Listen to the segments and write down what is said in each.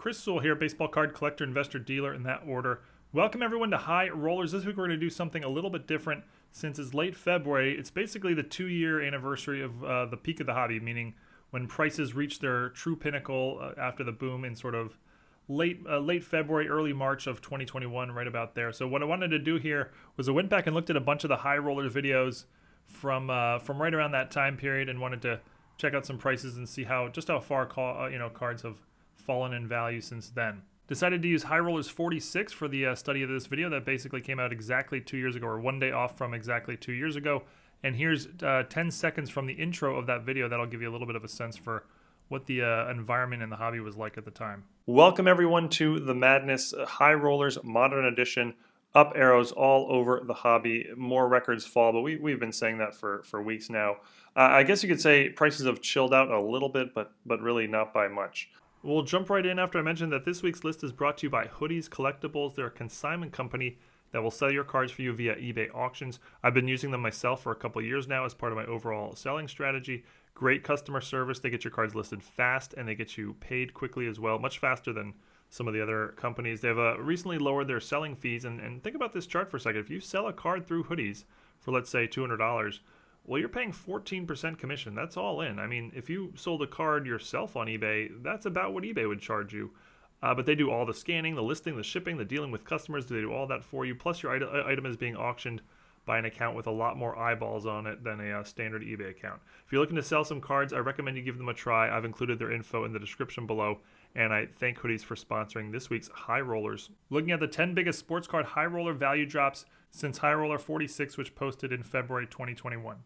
Chris Sewall here, baseball card collector, investor, dealer in that order. Welcome everyone to High Rollers. This week we're going to do something a little bit different. Since it's late February, it's basically the 2-year anniversary of the peak of the hobby, meaning when prices reached their true pinnacle after the boom in sort of late February, early March of 2021, right about there. So what I wanted to do here was I went back and looked at a bunch of the High Rollers videos from right around that time period and wanted to check out some prices and see how far cards have fallen in value since then. Decided to use High Rollers 46 for the study of this video. That basically came out exactly 2 years ago, or one day off from exactly 2 years ago. And here's 10 seconds from the intro of that video that'll give you a little bit of a sense for what the environment in the hobby was like at the time. Welcome everyone to the Madness High Rollers Modern Edition. Up arrows all over the hobby. More records fall, but we've been saying that for weeks now. I guess you could say prices have chilled out a little bit, but really not by much. We'll jump right in after I mention that this week's list is brought to you by Hoodies Collectibles. They're a consignment company that will sell your cards for you via eBay auctions. I've been using them myself for a couple years now as part of my overall selling strategy. Great customer service. They get your cards listed fast and they get you paid quickly as well, much faster than some of the other companies. They've recently lowered their selling fees. And think about this chart for a second. If you sell a card through Hoodies for, let's say, $200, well, you're paying 14% commission. That's all in. I mean, if you sold a card yourself on eBay, that's about what eBay would charge you. But they do all the scanning, the listing, the shipping, the dealing with customers. They do all that for you. Plus, your item is being auctioned by an account with a lot more eyeballs on it than a standard eBay account. If you're looking to sell some cards, I recommend you give them a try. I've included their info in the description below. And I thank Hoodies for sponsoring this week's High Rollers. Looking at the 10 biggest sports card High Roller value drops since High Roller 46, which posted in February 2021.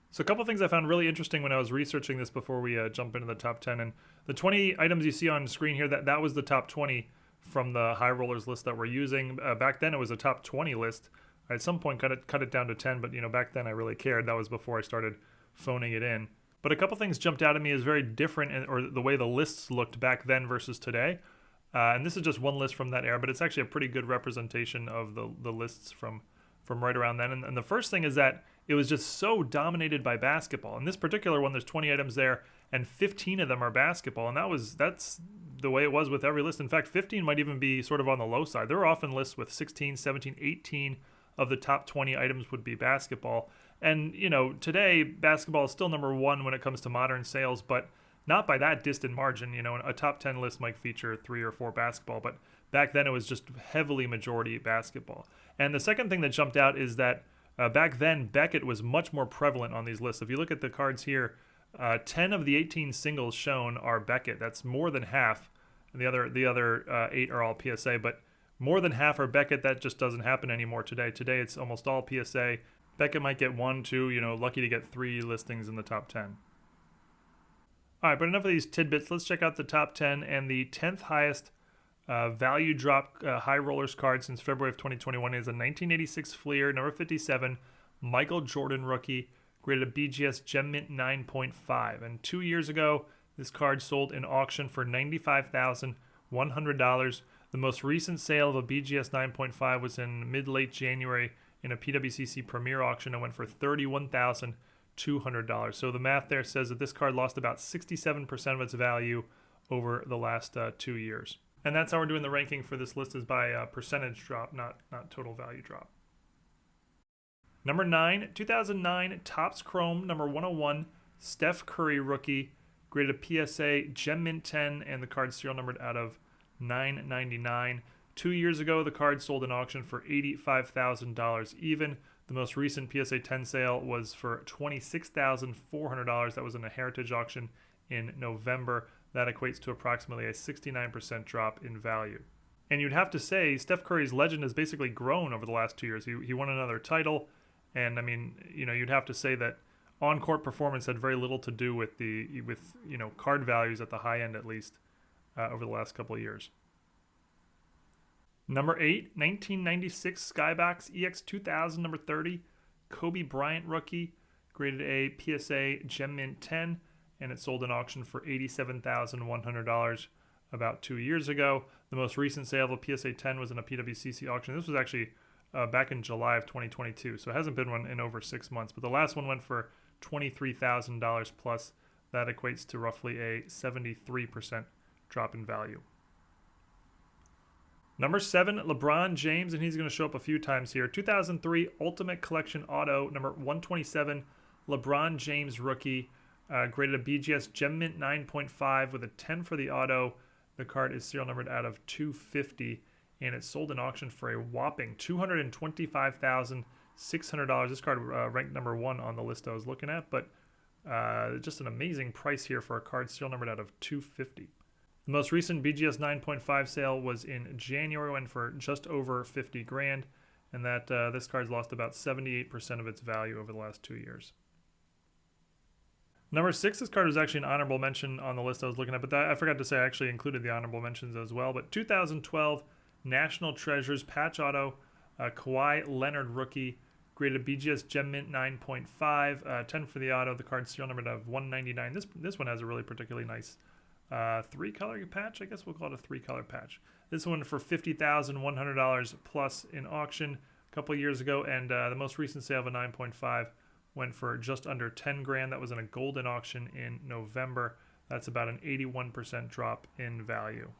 So a couple things I found really interesting when I was researching this before we jump into the top 10. And the 20 items you see on screen here, that was the top 20 from the High Rollers list that we're using. Back then it was a top 20 list. I at some point cut it down to 10, but back then I really cared. That was before I started phoning it in. But a couple things jumped out at me as very different, or the way the lists looked back then versus today. And this is just one list from that era, but it's actually a pretty good representation of the lists from right around then. And the first thing is that it was just so dominated by basketball. In this particular one, there's 20 items there, and 15 of them are basketball. And that's the way it was with every list. In fact, 15 might even be sort of on the low side. There are often lists with 16, 17, 18 of the top 20 items would be basketball. And, today, basketball is still number one when it comes to modern sales, but not by that distant margin. A top 10 list might feature 3 or 4 basketball, but back then it was just heavily majority basketball. And the second thing that jumped out is that back then, Beckett was much more prevalent on these lists. If you look at the cards here, 10 of the 18 singles shown are Beckett. That's more than half. And the other 8 are all PSA, but more than half are Beckett. That just doesn't happen anymore today. Today, it's almost all PSA. Beckett might get 1, 2, lucky to get 3 listings in the top 10. All right, but enough of these tidbits. Let's check out the top 10 and the 10th highest value drop High Rollers card since February of 2021 is a 1986 Fleer, number 57, Michael Jordan rookie, graded a BGS Gem Mint 9.5. And 2 years ago, this card sold in auction for $95,100. The most recent sale of a BGS 9.5 was in mid-late January in a Pwcc Premier auction and went for $31,200. So the math there says that this card lost about 67% of its value over the last 2 years. And that's how we're doing the ranking for this list, is by percentage drop, not total value drop. Number 9, 2009 Topps Chrome, number 101, Steph Curry rookie, graded a PSA Gem Mint 10, and the card serial numbered out of 999. 2 years ago, the card sold in auction for $85,000 even. The most recent PSA 10 sale was for $26,400. That was in a heritage auction in November. That equates to approximately a 69% drop in value. And you'd have to say Steph Curry's legend has basically grown over the last 2 years. He won another title, and I mean, you'd have to say that on-court performance had very little to do with card values at the high end, at least, over the last couple of years. Number 8, 1996 Skybox EX2000, number 30, Kobe Bryant rookie, graded a PSA Gem Mint 10, and it sold in auction for $87,100 about 2 years ago. The most recent sale of a PSA 10 was in a Pwcc auction. This was actually back in July of 2022, so it hasn't been one in over 6 months. But the last one went for $23,000 plus. That equates to roughly a 73% drop in value. Number 7, LeBron James, and he's going to show up a few times here. 2003 Ultimate Collection Auto, number 127, LeBron James rookie, graded a BGS Gem Mint 9.5 with a 10 for the auto. The card is serial numbered out of 250, and it sold in auction for a whopping $225,600. This card ranked number 1 on the list I was looking at, but just an amazing price here for a card serial numbered out of 250. The most recent BGS 9.5 sale was in January, went for just over 50 grand, and that this card's lost about 78% of its value over the last 2 years. Number 6, this card was actually an honorable mention on the list I was looking at, but I forgot to say I actually included the honorable mentions as well. But 2012 National Treasures Patch Auto, Kawhi Leonard rookie, graded BGS Gem Mint 9.5, 10 for the auto. The card's serial numbered out of 199. This one has a really particularly nice 3-color patch. I guess we'll call it a 3-color patch. This one for $50,100 plus in auction a couple years ago, and the most recent sale of a 9.5 went for just under 10 grand. That was in a Goldin auction in November. That's about an 81% drop in value.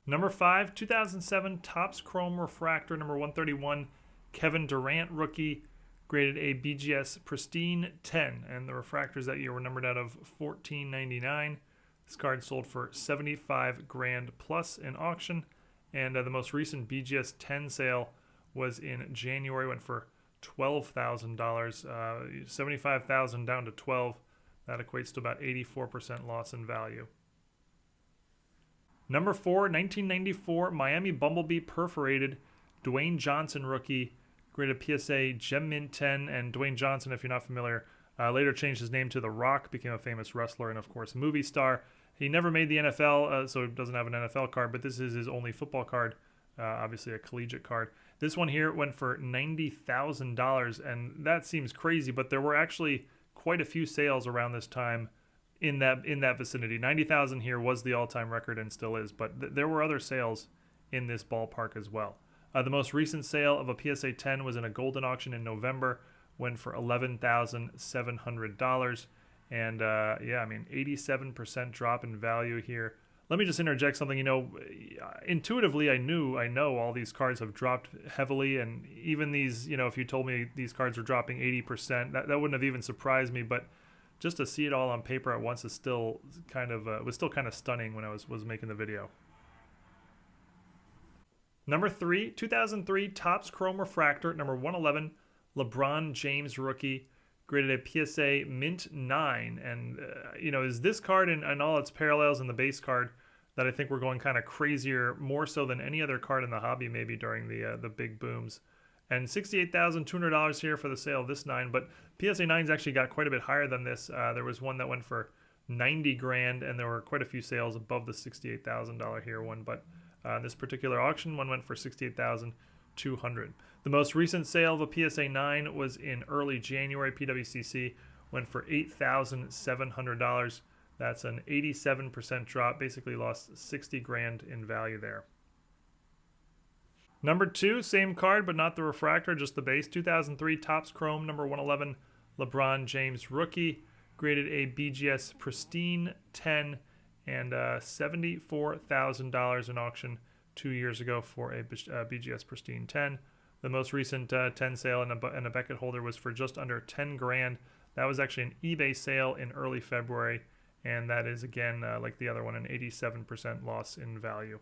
Number 5, 2007 Topps Chrome Refractor, number 131, Kevin Durant rookie, graded a BGS Pristine 10, and the refractors that year were numbered out of 1499. This card sold for 75 grand plus in auction, and the most recent BGS 10 sale was in January, went for $12,000, 75,000 down to 12. That equates to about 84% loss in value. Number 4, 1994 Miami Bumblebee Perforated, Dwayne Johnson rookie, graded PSA Gem Mint 10, and Dwayne Johnson, if you're not familiar, later changed his name to The Rock, became a famous wrestler and, of course, movie star. He never made the NFL, so he doesn't have an NFL card, but this is his only football card, obviously a collegiate card. This one here went for $90,000, and that seems crazy, but there were actually quite a few sales around this time in that vicinity. 90,000 here was the all-time record and still is, but there were other sales in this ballpark as well. The most recent sale of a PSA 10 was in a Goldin auction in November, went for $11,700. And yeah, I mean, 87% drop in value here. Let me just interject something. You know, intuitively, I know all these cards have dropped heavily, and even these, you know, if you told me these cards were dropping 80%, that wouldn't have even surprised me. But just to see it all on paper at once is still kind of was still kind of stunning when I was making the video. Number 3, 2003 Topps Chrome Refractor, number 111, LeBron James rookie, graded a PSA Mint 9. And, you know, is this card and all its parallels in the base card that I think we're going kind of crazier, more so than any other card in the hobby maybe during the big booms. And $68,200 here for the sale of this 9, but PSA 9s actually got quite a bit higher than this. There was one that went for 90 grand, and there were quite a few sales above the $68,000 here one, but this particular auction one went for $68,200. The most recent sale of a PSA 9 was in early January. Pwcc went for $8,700. That's an 87% drop, basically lost 60 grand in value there. Number 2, same card, but not the refractor, just the base. 2003 Topps Chrome, number 111, LeBron James rookie, graded a BGS Pristine 10, and $74,000 in auction 2 years ago for a BGS Pristine 10. The most recent 10 sale and a Beckett holder was for just under 10 grand. That was actually an eBay sale in early February, and that is, again, like the other one, an 87% loss in value.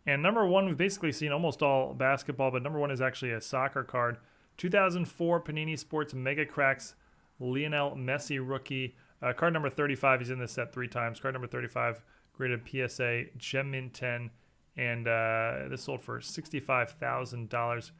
And number 1, we've basically seen almost all basketball, but number 1 is actually a soccer card. 2004 Panini Sports Mega Cracks, Lionel Messi rookie. Card number 35, he's in this set 3 times. Card number 35, graded PSA Gem Mint 10, and this sold for $65,000,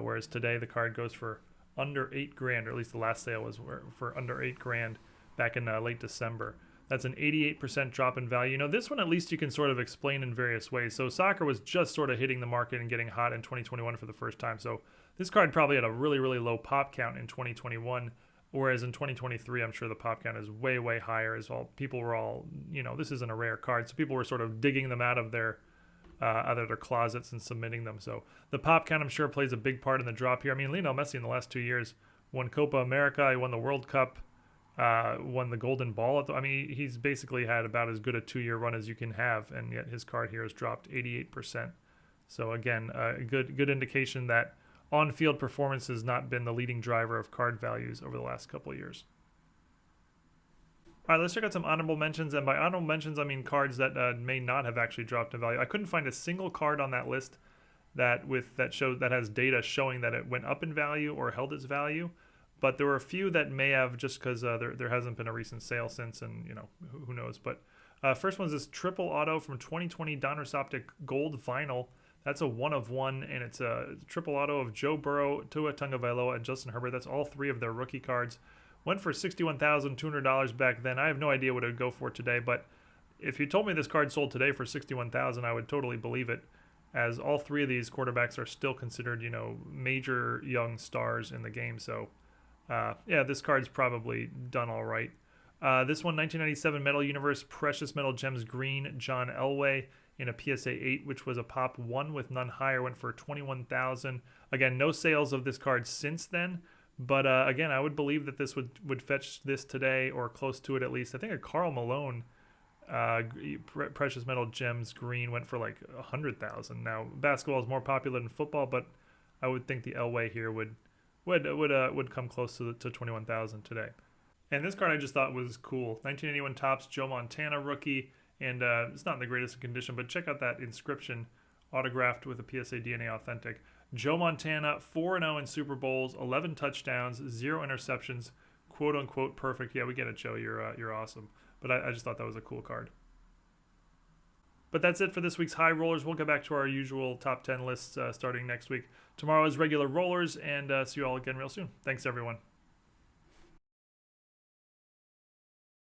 whereas today the card goes for under 8 grand, or at least the last sale was for under 8 grand back in late December. That's an 88% drop in value. You know, this one at least you can sort of explain in various ways. So soccer was just sort of hitting the market and getting hot in 2021 for the first time. So this card probably had a really, really low pop count in 2021. Whereas in 2023, I'm sure the pop count is way, way higher as well. People were all, you know, this isn't a rare card, so people were sort of digging them out of their closets and submitting them. So the pop count, I'm sure, plays a big part in the drop here. I mean, Lionel Messi in the last 2 years won Copa America, he won the World Cup. won the Golden Ball. I mean, he's basically had about as good a 2-year run as you can have, and yet his card here has dropped 88%. So again, a good indication that on-field performance has not been the leading driver of card values over the last couple of years. All right, let's check out some honorable mentions, and by honorable mentions, I mean cards that may not have actually dropped in value. I couldn't find a single card on that list that has data showing that it went up in value or held its value, but there were a few that may have, just because there hasn't been a recent sale since, and who knows. But first one's this triple auto from 2020 donruss optic gold vinyl. That's a 1 of 1, and it's a triple auto of Joe Burrow, Tua Tagovailoa, and Justin Herbert. That's all 3 of their rookie cards. Went for $61,200 back then. I have no idea what it would go for today, but if you told me this card sold today for $61,000, I would totally believe it, as all 3 of these quarterbacks are still considered, major young stars in the game. So, yeah, this card's probably done all right. This one, 1997 Metal Universe Precious Metal Gems Green, John Elway in a PSA 8, which was a pop 1 with none higher, went for $21,000. Again, no sales of this card since then. But again, I would believe that this would fetch this today, or close to it at least. I think a Karl Malone Precious Metal Gems Green went for like $100,000. Now, basketball is more popular than football, but I would think the Elway here would come close to $21,000 today. And this card I just thought was cool. 1981 Topps Joe Montana rookie, and it's not in the greatest condition, but check out that inscription, autographed with a PSA DNA authentic. Joe Montana, 4-0 in Super Bowls, 11 touchdowns, 0 interceptions, quote unquote perfect. Yeah, we get it, Joe. You're awesome. But I just thought that was a cool card. But that's it for this week's High Rollers. We'll get back to our usual top 10 lists starting next week. Tomorrow is regular rollers, and see you all again real soon. Thanks, everyone.